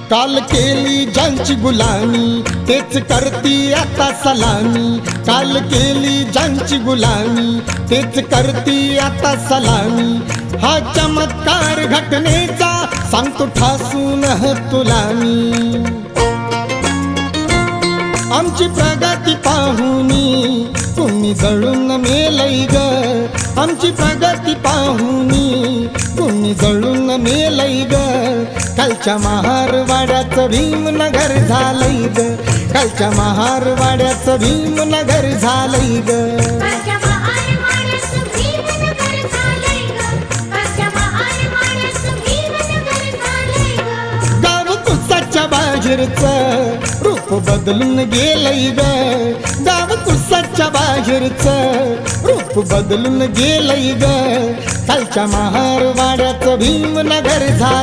काल केली ज्यांची गुलामी तेच करती आता सलामी. काल केली ज्यांची गुलामी तेच करती आता सलामी. हा चमत्कार घटनेचा सांगतो ठासून तुला मी. आमची प्रगती पाहुनी तुम्ही जळून मेलई ग. आमची प्रगती पाहुनी तुम्ही जळून मेलई ग. कालच्या महारवाड्याचं भीमनगर झालंय ग. कालच्या महारवाड्याचं भीमनगर झालंय ग. गाव कुसाच्या बाहेरचं रूप बदलून गेलंय ग. गाव कुसाच्या बाहेरचं रूप बदलून गेलंय ग. कालच्या महारवाड्याचं भीमनगर झालं.